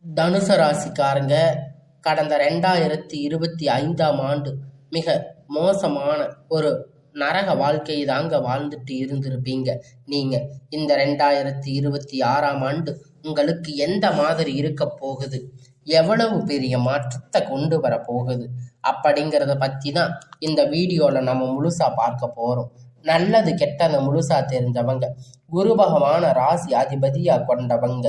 தனுசு ராசிக்காரங்க கடந்த 2025ஆம் ஆண்டு மிக மோசமான ஒரு நரக வாழ்க்கையை தாங்க வாழ்ந்துட்டு இருந்திருப்பீங்க. நீங்க இந்த 2026ஆம் ஆண்டு உங்களுக்கு எந்த மாதிரி இருக்க போகுது, எவ்வளவு பெரிய மாற்றத்தை கொண்டு வர போகுது அப்படிங்கிறத பத்தி தான் இந்த வீடியோல நம்ம முழுசா பார்க்க போறோம். நல்லது கெட்டதை முழுசா தெரிஞ்சவங்க, குரு பகவான ராசி அதிபதியா கொண்டவங்க,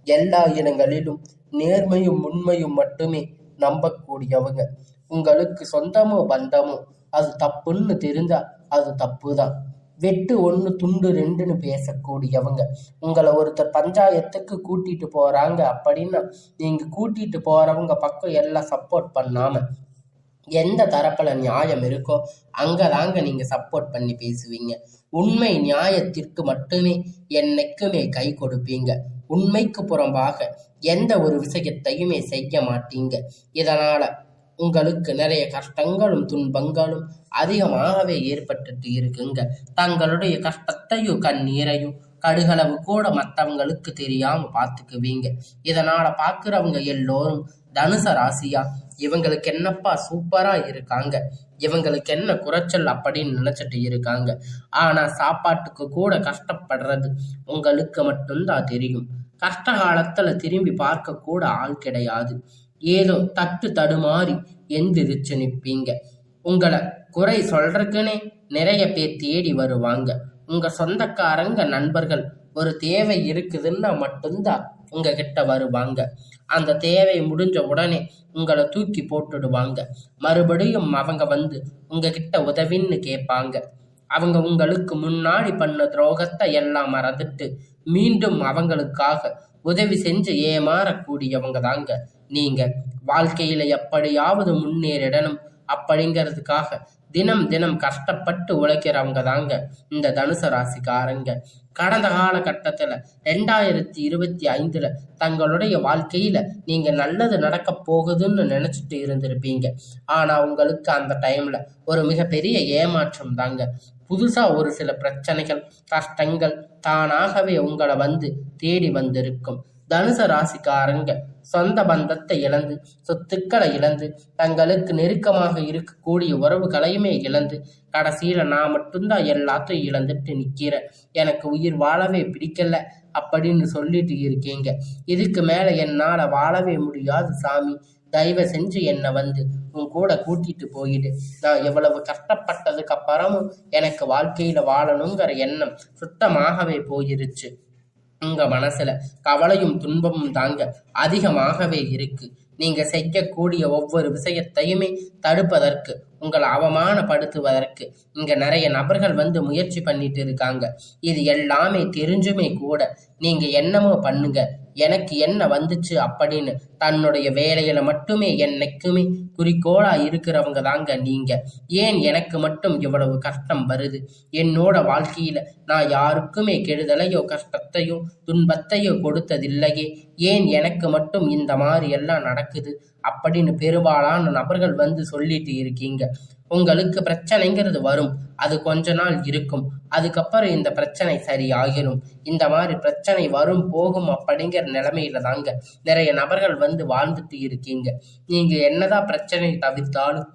எல்லா இடங்களிலும் நேர்மையும் உண்மையும் மட்டுமே நம்பக்கூடியவங்க, உங்களுக்கு சொந்தமோ பந்தமோ அது தப்புன்னு தெரிஞ்சா அது தப்பு தான், வெட்டு ஒன்று துண்டு ரெண்டுன்னு பேசக்கூடியவங்க, உங்களை ஒருத்தர் பஞ்சாயத்துக்கு கூட்டிட்டு போறாங்க அப்படின்னா நீங்க கூட்டிட்டு போறவங்க பக்கம் எல்லாம் சப்போர்ட் பண்ணாம எந்த தரப்புல நியாயம் இருக்கோ அங்கதாங்க நீங்க சப்போர்ட் பண்ணி பேசுவீங்க. உண்மை நியாயத்திற்கு மட்டுமே என்னைக்குமே கை கொடுப்பீங்க. உண்மைக்கு புறம்பாக எந்த ஒரு விஷயத்தையுமே செய்ய மாட்டீங்க. இதனால உங்களுக்கு நிறைய கஷ்டங்களும் துன்பங்களும் அதிகமாகவே ஏற்பட்டுட்டு இருக்குங்க. தங்களுடைய கஷ்டத்தையும் கண்ணீரையும் கடுகளவு கூட மற்றவங்களுக்கு தெரியாம பார்த்துக்குவீங்க. இதனால பாக்குறவங்க எல்லோரும் தனுச ராசியா, இவங்களுக்கு என்னப்பா சூப்பரா இருக்காங்க, இவங்களுக்கு என்ன குறைச்சல் அப்படின்னு நினைச்சிட்டு இருக்காங்க. ஆனா சாப்பாட்டுக்கு கூட கஷ்டப்படுறது உங்களுக்கு மட்டும்தான் தெரியும். கஷ்ட காலத்துல திரும்பி பார்க்க கூட ஆள் கிடையாது. ஏதோ தட்டு தடுமாறி எந்திரிச்சு நிற்பீங்க. உங்களை குறை சொல்றதுக்குன்னே நிறைய பேர் தேடி வருவாங்க. உங்க சொந்தக்காரங்க நண்பர்கள் ஒரு தேவை இருக்குதுன்னா மட்டும்தான் உங்ககிட்ட வருவாங்க. அந்த தேவை முடிஞ்ச உடனே உங்களை தூக்கி போட்டுடுவாங்க. மறுபடியும் அவங்க வந்து உங்ககிட்ட உதவின்னு கேட்பாங்க. அவங்க உங்களுக்கு முன்னாடி பண்ண துரோகத்தை எல்லாம் மறந்துட்டு மீண்டும் அவங்களுக்காக உதவி செஞ்சு ஏமாறக்கூடியவங்க தாங்க நீங்க. வாழ்க்கையில எப்படியாவது முன்னேறிடணும் அப்படிங்கிறதுக்காக தினம் தினம் கஷ்டப்பட்டு உழைக்கிறவங்க தாங்க இந்த தனுசு ராசிக்காரங்க. கடந்த காலகட்டத்துல 2025ல தங்களுடைய வாழ்க்கையில நீங்க நல்லது நடக்க போகுதுன்னு நினைச்சிட்டு இருந்திருப்பீங்க. ஆனா உங்களுக்கு அந்த டைம்ல ஒரு மிகப்பெரிய ஏமாற்றம் தாங்க. புதுசா ஒரு சில பிரச்சனைகள் கஷ்டங்கள் தானாகவே உங்களை வந்து தேடி வந்திருக்கும். தனுசு ராசிக்காரங்க சொந்த பந்தத்தை இழந்து, சொத்துக்களை இழந்து, தங்களுக்கு நெருக்கமாக இருக்கக்கூடிய உறவுகளையுமே இழந்து, கடைசியில நான் மட்டும்தான் எல்லாத்தையும் இழந்துட்டு நிக்கிறேன், எனக்கு உயிர் வாழவே பிடிக்கல அப்படின்னு சொல்லிட்டு இருக்கீங்க. இதுக்கு மேல என்னால வாழவே முடியாது சாமி, தயவு செஞ்சு என்னை வந்து உன் கூட கூட்டிட்டு போயிடு. நான் எவ்வளவு கஷ்டப்பட்டதுக்கு அப்புறமும் எனக்கு வாழ்க்கையில வாழணுங்கிற எண்ணம் சுத்தமாகவே போயிருச்சு. உங்க மனசுல கவலையும் துன்பமும் தாங்க அதிகமாகவே இருக்கு. நீங்க செய்யக்கூடிய ஒவ்வொரு விஷயத்தையுமே தடுப்பதற்கு, உங்களை அவமானப்படுத்துவதற்கு இங்க நிறைய நபர்கள் வந்து முயற்சி பண்ணிட்டு இருக்காங்க. இது எல்லாமே தெரிஞ்சுமே கூட நீங்க என்னமோ பண்ணுங்க, எனக்கு என்ன வந்துச்சு அப்படின்னு தன்னுடைய வேலையில மட்டுமே என்னைக்குமே குறிக்கோளா இருக்கிறவங்க தாங்க நீங்க. ஏன் எனக்கு மட்டும் இவ்வளவு கஷ்டம் வருது, என்னோட வாழ்க்கையில நான் யாருக்குமே கெடுதலையோ கஷ்டத்தையோ துன்பத்தையோ கொடுத்ததில்லையே, ஏன் எனக்கு மட்டும் இந்த மாதிரி எல்லாம் நடக்குது அப்படின்னு பெரும்பாலான நபர்கள் வந்து சொல்லிட்டு இருக்கீங்க. உங்களுக்கு பிரச்சனைங்கிறது வரும், அது கொஞ்ச நாள் இருக்கும், அதுக்கப்புறம் இந்த பிரச்சனை சரியாகிடும். இந்த மாதிரி பிரச்சனை வரும் போகும் அப்படிங்கிற நிலைமையில தாங்க நிறைய நபர்கள் வந்து வாழ்ந்துட்டு இருக்கீங்க. நீங்க என்னதான் பிரச்சனை தவிர்த்தாலும்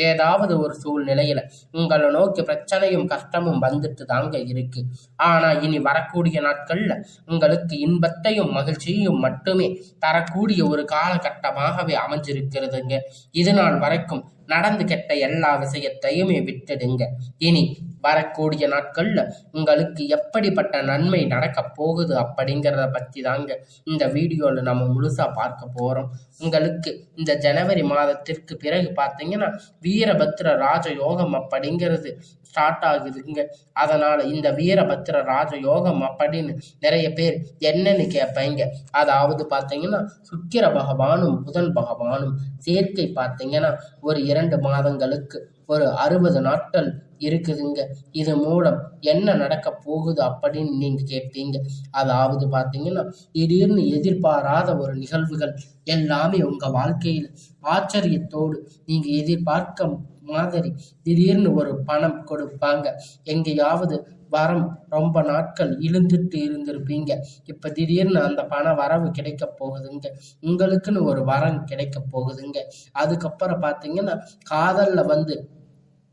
ஏதாவது ஒரு சூழ்நிலையில உங்களை நோக்கி பிரச்சனையும் கஷ்டமும் வந்துட்டு தாங்க இருக்கு. ஆனா இனி வரக்கூடிய நாட்கள்ல உங்களுக்கு இன்பத்தையும் மகிழ்ச்சியையும் மட்டுமே தரக்கூடிய ஒரு காலகட்டமாகவே அமைஞ்சிருக்கிறதுங்க. இது நாள் வரைக்கும் நடந்து கெட்ட எல்லா விஷயத்தையுமே விட்டுடுங்க. இனி வரக்கூடிய நாட்கள்ல உங்களுக்கு எப்படிப்பட்ட நன்மை நடக்க போகுது அப்படிங்கிறத பத்தி தாங்க இந்த வீடியோல நம்ம முழுசா பார்க்க போறோம். உங்களுக்கு இந்த ஜனவரி மாதத்திற்கு பிறகு பார்த்தீங்கன்னா வீரபத்ர ராஜயோகம் அப்படிங்கிறது ஸ்டார்ட் ஆகுதுங்க. அதனால இந்த வீரபத்ர ராஜயோகம் அப்படின்னு நிறைய பேர் என்னன்னு கேட்பீங்க. அதாவது பார்த்தீங்கன்னா சுக்கிர பகவானும் புதன் பகவானும் சேர்க்கை பார்த்தீங்கன்னா ஒரு 2 மாதங்களுக்கு ஒரு 60 நாட்கள் இருக்குதுங்க. இது மூலம் என்ன நடக்க போகுது அப்படின்னு நீங்க கேட்பீங்க. அதாவது பார்த்தீங்கன்னா திடீர்னு எதிர்பாராத ஒரு நிகழ்வுகள் எல்லாமே உங்க வாழ்க்கையில் ஆச்சரியத்தோடு நீங்க எதிர்பார்க்க மாதிரி திடீர்னு ஒரு பணம் கொடுப்பாங்க. எங்கேயாவது வரம் ரொம்ப நாட்கள் இழுந்துட்டு இருந்திருப்பீங்க. இப்ப திடீர்னு அந்த பண வரவு கிடைக்க போகுதுங்க. உங்களுக்குன்னு ஒரு வரம் கிடைக்க போகுதுங்க. அதுக்கப்புறம் பார்த்தீங்கன்னா காதல்ல வந்து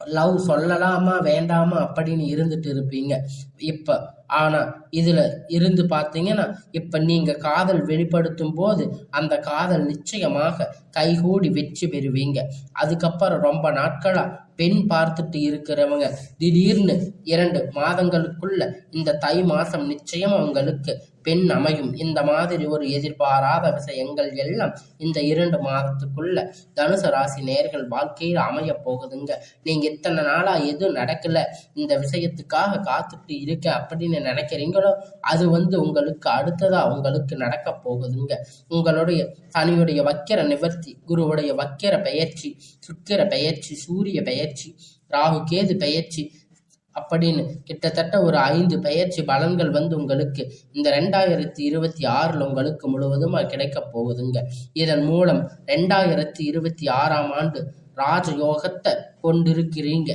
லவ் சொல்லலாமா வேண்டாமா அப்படின்னு இருந்துட்டு இருப்பீங்க. இப்ப ஆனா இதுல இருந்து பார்த்தீங்கன்னா இப்ப நீங்க காதல் வெளிப்படுத்தும் போது அந்த காதல் நிச்சயமாக கைகூடி வெற்றி பெறுவீங்க. அதுக்கப்புறம் ரொம்ப நாட்களா பெண் பார்த்துட்டு இருக்கிறவங்க திடீர்னு 2 மாதங்களுக்குள்ள இந்த தை மாசம் நிச்சயம் உங்களுக்கு பெண் அமையும். இந்த மாதிரி ஒரு எதிர்பாராத விஷயங்கள் எல்லாம் இந்த 2 மாதத்துக்குள்ள தனுசு ராசி நேயர்கள் வாழ்க்கையில் அமைய போகுதுங்க. நீங்க இத்தனை நாளா எதுவும் நடக்கல, இந்த விஷயத்துக்காக காத்துட்டு இருக்க அப்படின்னு நினைக்கிறீங்களோ அது வந்து உங்களுக்கு அடுத்ததா உங்களுக்கு நடக்க போகுதுங்க. உங்களுடைய சனியுடைய வக்கிர நிவர்த்தி, குருவுடைய வக்கிர பெயர்ச்சி, சுக்கிர பெயர்ச்சி, சூரிய பெயர்ச்சி, ராகு கேது பெயர்ச்சி அப்படின்னு கிட்டத்தட்ட ஒரு 5 பெயர்ச்சி பலன்கள் வந்து உங்களுக்கு இந்த 2026 உங்களுக்கு முழுவதுமா கிடைக்க போகுதுங்க. இதன் மூலம் 2026ஆம் ஆண்டு ராஜயோகத்தை கொண்டிருக்கிறீங்க.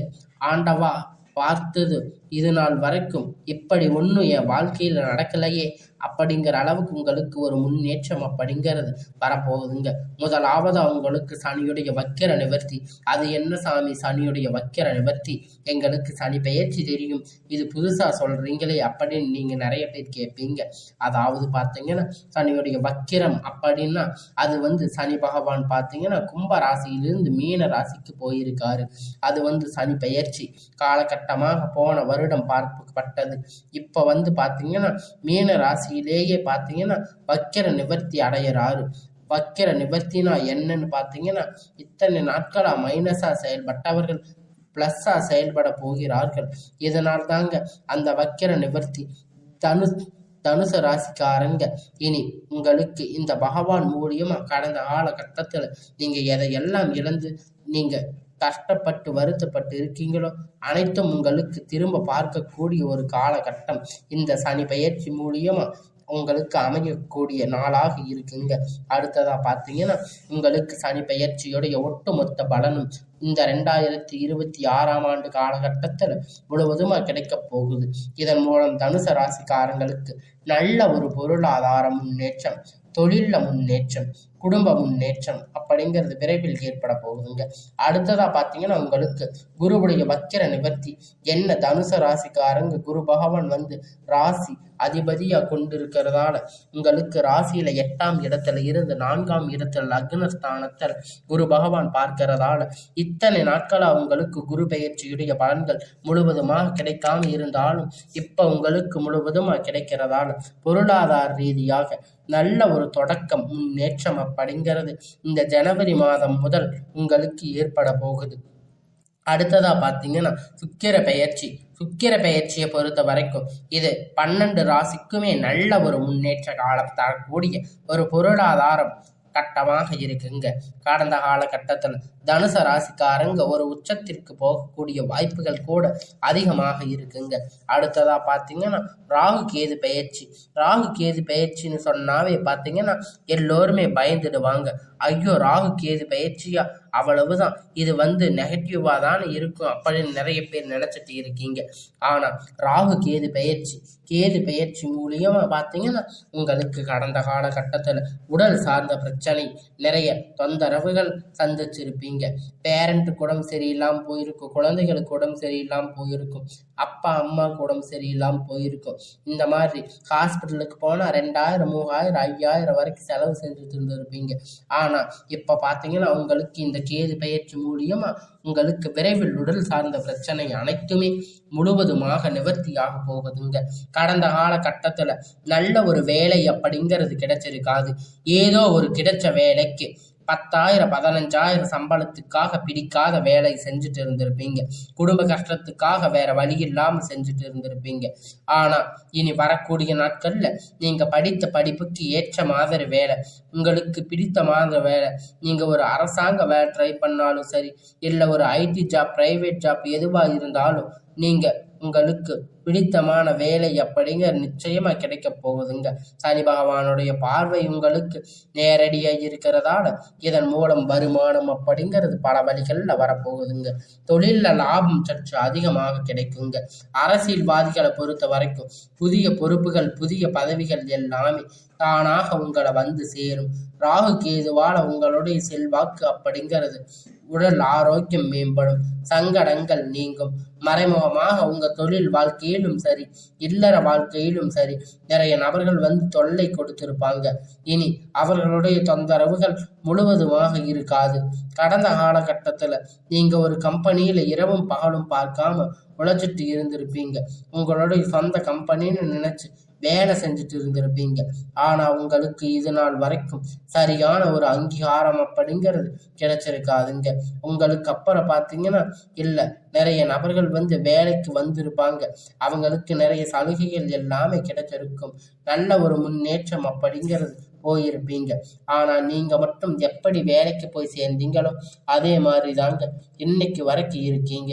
ஆண்டவா பார்த்தது இது நாள் வரைக்கும் இப்படி ஒன்றும் என் வாழ்க்கையில் நடக்கலையே அப்படிங்கிற அளவுக்கு உங்களுக்கு ஒரு முன்னேற்றம் அப்படிங்கிறது வரப்போகுதுங்க. முதலாவது உங்களுக்கு சனியுடைய வக்கிர நிவர்த்தி. அது என்ன சாமி சனியுடைய வக்கிர நிவர்த்தி? எங்களுக்கு சனி பெயர்ச்சி தெரியும், இது புதுசா சொல்றீங்களே அப்படின்னு நீங்க நிறைய பேர் கேட்பீங்க. அதாவது பார்த்தீங்கன்னா சனியுடைய வக்கிரம் அப்படின்னா அது வந்து சனி பகவான் பார்த்தீங்கன்னா கும்ப ராசியிலிருந்து மீன ராசிக்கு போயிருக்காரு. அது வந்து சனி பெயர்ச்சி காலகட்டமாக போன வருடம் பார்க்கப்பட்டது. இப்ப வந்து பார்த்தீங்கன்னா மீன ராசியிலேயே பார்த்தீங்கன்னா வக்கிர நிவர்த்தி அடையிறாரு. வக்கிர நிவர்த்தினா என்னன்னு பார்த்தீங்கன்னா இத்தனை நாட்களா மைனஸா செயல்பட்டவர்கள் பிளஸ்ஸா செயல்பட போகிறார்கள். இதனால் தாங்க அந்த வக்கிர நிவர்த்தி. தனுசு ராசிக்காரங்க இனி உங்களுக்கு இந்த பகவான் மூலியமா கடந்த காலகட்டத்தில் நீங்க எதையெல்லாம் இழந்து நீங்க கஷ்டப்பட்டு வருத்தப்பட்டு இருக்கீங்களோ அனைத்தும் உங்களுக்கு திரும்ப பார்க்கக்கூடிய ஒரு காலகட்டம் இந்த சனி பெயர்ச்சி மூலியமா உங்களுக்கு அமையக்கூடிய நாளாக இருக்குங்க. அடுத்ததா பார்த்தீங்கன்னா உங்களுக்கு சனி பெயர்ச்சியுடைய ஒட்டுமொத்த பலனும் இந்த 2026ஆம் ஆண்டு காலகட்டத்தில் முழுவதுமாக கிடைக்க போகுது. இதன் மூலம் தனுசு ராசிக்காரங்களுக்கு நல்ல ஒரு பொருளாதார முன்னேற்றம், தொழில முன்னேற்றம், குடும்ப முன்னேற்றம் அப்படிங்கிறது விரைவில் ஏற்பட போகுதுங்க. அடுத்ததா பார்த்தீங்கன்னா உங்களுக்கு குருவுடைய வக்கிர நிவர்த்தி. என்ன தனுசு ராசிக்காரங்க குரு பகவான் வந்து ராசி அதிபதியா கொண்டிருக்கிறதால உங்களுக்கு ராசியில 8ஆம் இடத்துல இருந்து 4ஆம் இடத்துல லக்னஸ்தானத்தில் குரு பகவான் பார்க்கிறதால இத்தனை நாட்களா உங்களுக்கு குரு பெயர்ச்சியுடைய பலன்கள் முழுவதுமாக கிடைக்காம இருந்தாலும் இப்ப உங்களுக்கு முழுவதுமாக கிடைக்கிறதால பொருளாதார ரீதியாக நல்ல ஒரு தொடக்கம் முன்னேற்றம் அப்படிங்கிறது இந்த ஜனவரி மாதம் முதல் உங்களுக்கு ஏற்பட போகுது. அடுத்ததா பார்த்தீங்கன்னா சுக்கிர பெயர்ச்சியை பொறுத்த வரைக்கும் இது 12 ராசிக்குமே நல்ல ஒரு முன்னேற்ற காலம் தரக்கூடிய ஒரு பொருளாதாரம் கட்டமாக இருக்குங்க. கடந்த காலகட்டத்தில் தனுசு ராசிக்காரங்க ஒரு உச்சத்திற்கு போகக்கூடிய வாய்ப்புகள் கூட அதிகமாக இருக்குங்க. அடுத்ததா பார்த்தீங்கன்னா ராகு கேது பெயர்ச்சின்னு சொன்னாவே பார்த்தீங்கன்னா எல்லோருமே பயந்துடுவாங்க. ஐயோ ராகு கேது பெயர்ச்சியா, அவ்வளவுதான், இது வந்து நெகட்டிவா தானே இருக்கும் அப்படின்னு நிறைய பேர் நினைச்சிட்டு இருக்கீங்க. ஆனா ராகு கேது பெயர்ச்சி மூலியமா பார்த்தீங்கன்னா உங்களுக்கு கடந்த காலகட்டத்தில் உடல் சார்ந்த பிரச்சனை நிறைய தொந்தரவுகள் சந்திச்சிருப்பீங்க. பேரண்ட்டுக்கு உடம்பு சரியில்லாமல் போயிருக்கும், குழந்தைகளுக்கு உடம்பு சரியில்லாமல் போயிருக்கும், அப்பா அம்மாவுக்கு உடம்பு சரியில்லாமல் போயிருக்கும். இந்த மாதிரி ஹாஸ்பிட்டலுக்கு போனால் 2000, 3000, 5000 வரைக்கும் செலவு செஞ்சுட்டு இருந்திருப்பீங்க. ஆனால் இப்போ பார்த்தீங்கன்னா உங்களுக்கு இந்த கேது பெயர்ச்சி மூலியமா உங்களுக்கு விரைவில் உடல் சார்ந்த பிரச்சனை அனைத்துமே முழுவதுமாக நிவர்த்தியாக போகுதுங்க. கடந்த காலகட்டத்தில் நல்ல ஒரு வேலை அப்படிங்கிறது கிடைச்சிருக்காது. ஏதோ ஒரு கிடைச்ச வேலைக்கு 10,000, 15,000 சம்பளத்துக்காக பிடிக்காத வேலை செஞ்சுட்டு இருந்திருப்பீங்க. குடும்ப கஷ்டத்துக்காக வேற வழி இல்லாமல் செஞ்சுட்டு இருந்திருப்பீங்க. ஆனா இனி வரக்கூடிய நாட்கள்ல நீங்க படித்த படிப்புக்கு ஏற்ற மாதிரி வேலை, உங்களுக்கு பிடித்த மாதிரி வேலை, நீங்க ஒரு அரசாங்க வேலை ட்ரை பண்ணாலும் சரி, இல்லை ஒரு ஐடி ஜாப், பிரைவேட் ஜாப் எதுவா இருந்தாலும் நீங்க உங்களுக்கு பிடித்தமான வேலை அப்படிங்கிற நிச்சயமா கிடைக்க போகுதுங்க. சனி பகவானுடைய பார்வை உங்களுக்கு நேரடியா இருக்கிறதால இதன் மூலம் வருமானம் அப்படிங்கிறது பல வழிகள்ல வரப்போகுதுங்க. தொழில்ல லாபம் சற்று அதிகமாக கிடைக்குங்க. அரசியல்வாதிகளை பொறுத்த வரைக்கும் புதிய பொறுப்புகள் புதிய பதவிகள் எல்லாமே தானாக உங்களை வந்து சேரும். ராகு கேதுவால உங்களுடைய செல்வாக்கு அப்படிங்கிறது உடல் ஆரோக்கியம் மேம்படும். சங்கடங்கள் நீங்கும். மறைமுகமாக உங்க தொழில் வாழ்க்கையிலும் சரி இல்லற வாழ்க்கையிலும் சரி நிறைய நபர்கள் வந்து தொல்லை கொடுத்திருப்பாங்க. இனி அவர்களுடைய தொந்தரவுகள் முழுவதுமாக இருக்காது. கடந்த காலகட்டத்துல நீங்க ஒரு கம்பெனியில இரவும் பகலும் பார்க்காம உழைச்சிட்டு இருந்திருப்பீங்க. உங்களுடைய சொந்த கம்பெனின்னு நினைச்சு வேலை செஞ்சுட்டு இருந்திருப்பீங்க. ஆனா உங்களுக்கு இது நாள் வரைக்கும் சரியான ஒரு அங்கீகாரம் அப்படிங்கிறது கிடைச்சிருக்காதுங்க. உங்களுக்கு அப்புறம் பார்த்தீங்கன்னா இல்லை, நிறைய நபர்கள் வந்து வேலைக்கு வந்திருப்பாங்க. அவங்களுக்கு நிறைய சலுகைகள் எல்லாமே கிடைச்சிருக்கும். நல்ல ஒரு முன்னேற்றம் அப்படிங்கிறது போயிருப்பீங்க. ஆனா நீங்க மட்டும் எப்படி வேலைக்கு போய் சேர்ந்தீங்களோ அதே மாதிரி தாங்க இன்னைக்கு வரைக்கும் இருக்கீங்க.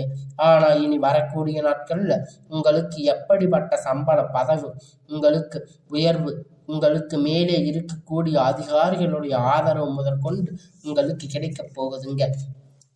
ஆனா இனி வரக்கூடிய நாட்கள்ல உங்களுக்கு எப்படிப்பட்ட சம்பள பதவி, உங்களுக்கு உயர்வு, உங்களுக்கு மேலே இருக்கக்கூடிய அதிகாரிகளுடைய ஆதரவு முதற்கொண்டு உங்களுக்கு கிடைக்க போகுதுங்க.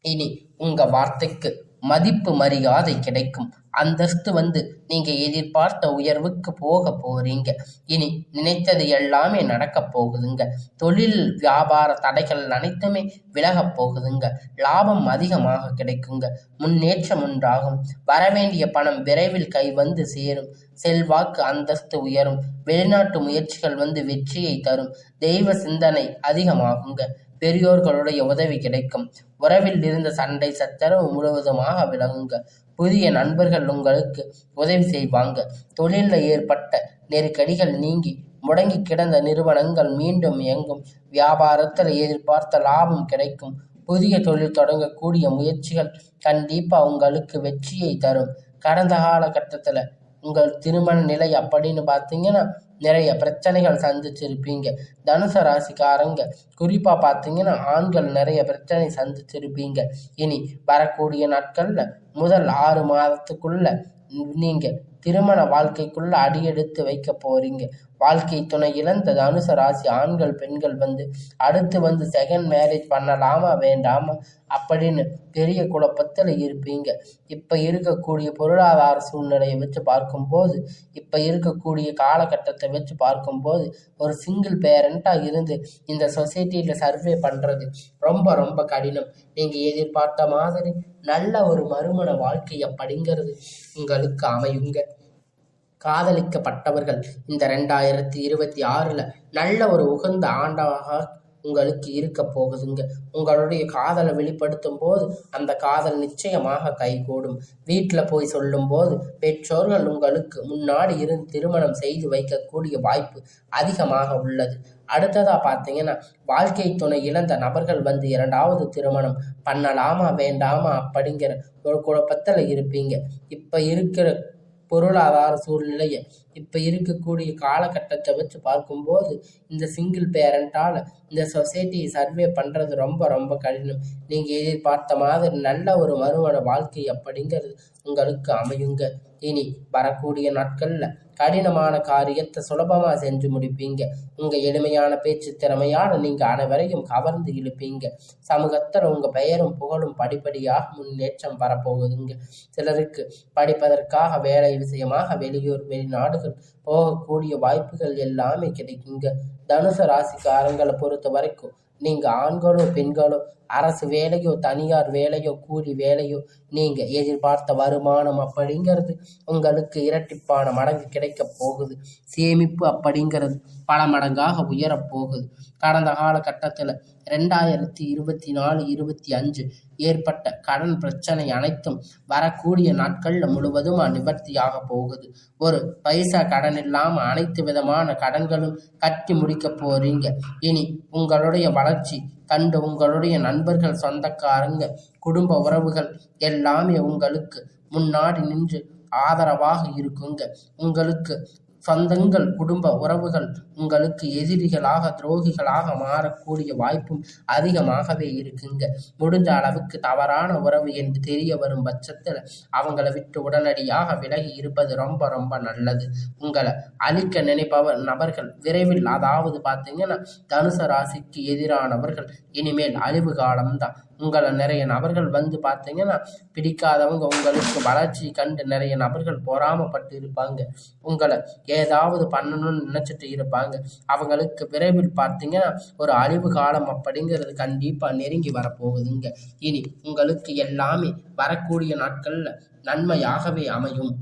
இனி உங்க வார்த்தைக்கு மதிப்பு மரியாதை கிடைக்கும். அந்தஸ்து வந்து நீங்க எதிர்பார்த்த உயர்வுக்கு போக போறீங்க. இனி நினைத்தது எல்லாமே நடக்க போகுதுங்க. தொழில் வியாபார தடைகள் அனைத்துமே விலக போகுதுங்க. லாபம் அதிகமாக கிடைக்குங்க. முன்னேற்றம் உண்டாகும். வரவேண்டிய பணம் விரைவில் கை வந்து சேரும். செல்வாக்கு அந்தஸ்து உயரும். வெளிநாட்டு முயற்சிகள் வந்து வெற்றியை தரும். தெய்வ சிந்தனை அதிகமாகுங்க. பெரியோர்களுடைய உதவி கிடைக்கும். உறவில் இருந்த சண்டை சச்சரவு முழுவதுமாக விலகுங்க. புதிய நண்பர்கள் உங்களுக்கு உதவி செய்வாங்க. தொழிலில் ஏற்பட்ட நெருக்கடிகள் நீங்கி முடங்கி கிடந்த நிறுவனங்கள் மீண்டும் இயங்கும். வியாபாரத்தில் எதிர்பார்த்த லாபம் கிடைக்கும். புதிய தொழில் தொடங்கக்கூடிய முயற்சிகள் கண்டிப்பா உங்களுக்கு வெற்றியை தரும். கடந்த காலகட்டத்தில் உங்கள் திருமண நிலை அப்படின்னு பார்த்தீங்கன்னா நிறைய பிரச்சனைகள் சந்திச்சிருப்பீங்க. தனுசு ராசிக்காரங்க குறிப்பா பார்த்தீங்கன்னா ஆண்கள் நிறைய பிரச்சனை சந்திச்சிருப்பீங்க. இனி வரக்கூடிய நாட்கள்ல முதல் 6 மாதத்துக்குள்ள நீங்க திருமண வாழ்க்கைக்குள்ள அடியெடுத்து வைக்க போறீங்க. வாழ்க்கை துணை இழந்த தனுசு ராசி ஆண்கள் பெண்கள் வந்து அடுத்து வந்து செகண்ட் மேரேஜ் பண்ணலாமா வேண்டாமா அப்படின்னு பெரிய குழப்பத்தில் இருப்பீங்க. இப்ப இருக்கக்கூடிய பொருளாதார சூழ்நிலையை வச்சு பார்க்கும்போது, இப்ப இருக்கக்கூடிய காலகட்டத்தை வச்சு பார்க்கும்போது ஒரு சிங்கிள் பேரண்டா இருந்து இந்த சொசைட்டியில சர்வே பண்றது ரொம்ப ரொம்ப கடினம். நீங்க எதிர்பார்த்த மாதிரி நல்ல ஒரு மறுமண வாழ்க்கை அப்படிங்கிறது உங்களுக்கு அமையுங்க. காதலிக்கப்பட்டவர்கள் இந்த 2026 நல்ல ஒரு உகந்த ஆண்டாக உங்களுக்கு இருக்க போகுதுங்க. உங்களுடைய காதலை வெளிப்படுத்தும் போது அந்த காதல் நிச்சயமாக கைகூடும். வீட்டில் போய் சொல்லும் போது பெற்றோர்கள் உங்களுக்கு முன்னாடி இருந்து திருமணம் செய்து வைக்கக்கூடிய வாய்ப்பு அதிகமாக உள்ளது. அடுத்ததா பார்த்தீங்கன்னா வாழ்க்கை துணை இழந்த நபர்கள் வந்து 2வது திருமணம் பண்ணலாமா வேண்டாமா அப்படிங்கிற ஒரு குழப்பத்தில் இருப்பீங்க. இப்ப இருக்கிற பொருளாதார சூழ்நிலையை இப்போ இருக்கக்கூடிய காலகட்டத்தை வச்சு பார்க்கும்போது இந்த சிங்கிள் பேரண்டால் இந்த சொசைட்டியை சர்வே பண்ணுறது ரொம்ப ரொம்ப கடினம். நீங்கள் எதிர்பார்த்த மாதிரி நல்ல ஒரு மறுமண வாழ்க்கை அப்படிங்கிறது உங்களுக்கு அமையுங்க. இனி வரக்கூடிய நாட்களில் கடினமான காரியத்தை சுலபமாக செஞ்சு முடிப்பீங்க. உங்கள் எளிமையான பேச்சு திறமையால் நீங்கள் அனைவரையும் கவர்ந்து இழுப்பீங்க. சமூகத்தில் உங்கள் பெயரும் புகழும் படிப்படியாக முன்னேற்றம் வரப்போகுதுங்க. சிலருக்கு படிப்பதற்காக வேலை விஷயமாக வெளியூர் வெளிநாடுகள் போகக்கூடிய வாய்ப்புகள் எல்லாமே கிடைக்குங்க. தனுசு ராசிக்காரங்களை பொறுத்த வரைக்கும் நீங்கள் ஆண்களோ பெண்களோ அரசு வேலையோ தனியார் வேலையோ கூலி வேலையோ நீங்கள் எதிர்பார்த்த வருமானம் அப்படிங்கிறது உங்களுக்கு இரட்டிப்பான மடங்கு கிடைக்க போகுது. சேமிப்பு அப்படிங்கிறது பல மடங்காக உயரப்போகுது. கடந்த காலகட்டத்தில் 2024-25 ஏற்பட்ட கடன் பிரச்சனை அனைத்தும் வரக்கூடிய நாட்களில் முழுவதுமாக நிவர்த்தியாக போகுது. ஒரு பைசா கடன் இல்லாமல் அனைத்து விதமான கடன்களும் கட்டி முடிக்க போறீங்க. இனி உங்களுடைய வளர்ச்சி கண்டு உங்களுடைய நண்பர்கள் சொந்தக்காரங்க குடும்ப உறவுகள் எல்லாமே உங்களுக்கு முன்னாடி நின்று ஆதரவாக இருக்குங்க. உங்களுக்கு சொந்தங்கள் குடும்ப உறவுகள் உங்களுக்கு எதிரிகளாக துரோகிகளாக மாறக்கூடிய வாய்ப்பும் அதிகமாகவே இருக்குங்க. முடிஞ்ச அளவுக்கு தவறான உறவு என்று தெரிய வரும் பட்சத்தில் அவங்கள விட்டு உடனடியாக விலகி இருப்பது ரொம்ப ரொம்ப நல்லது. உங்களை அழிக்க நினைப்பவர் நபர்கள் விரைவில், அதாவது பார்த்தீங்கன்னா தனுசு ராசிக்கு எதிரானவர்கள் இனிமேல் அழிவு காலம்தான். உங்களை நிறைய நபர்கள் வந்து பார்த்தீங்கன்னா பிடிக்காதவங்க உங்களுக்கு வளர்ச்சி கண்டு நிறைய நபர்கள் பொறாமப்பட்டு இருப்பாங்க. உங்களை ஏதாவது பண்ணணும்னு நினச்சிட்டு இருப்பாங்க. அவங்களுக்கு விரைவில் பார்த்தீங்கன்னா ஒரு அழிவு காலம் அப்படிங்கிறது கண்டிப்பாக நெருங்கி வரப்போகுதுங்க. இனி உங்களுக்கு எல்லாமே வரக்கூடிய நாட்களில் நன்மையாகவே அமையும்.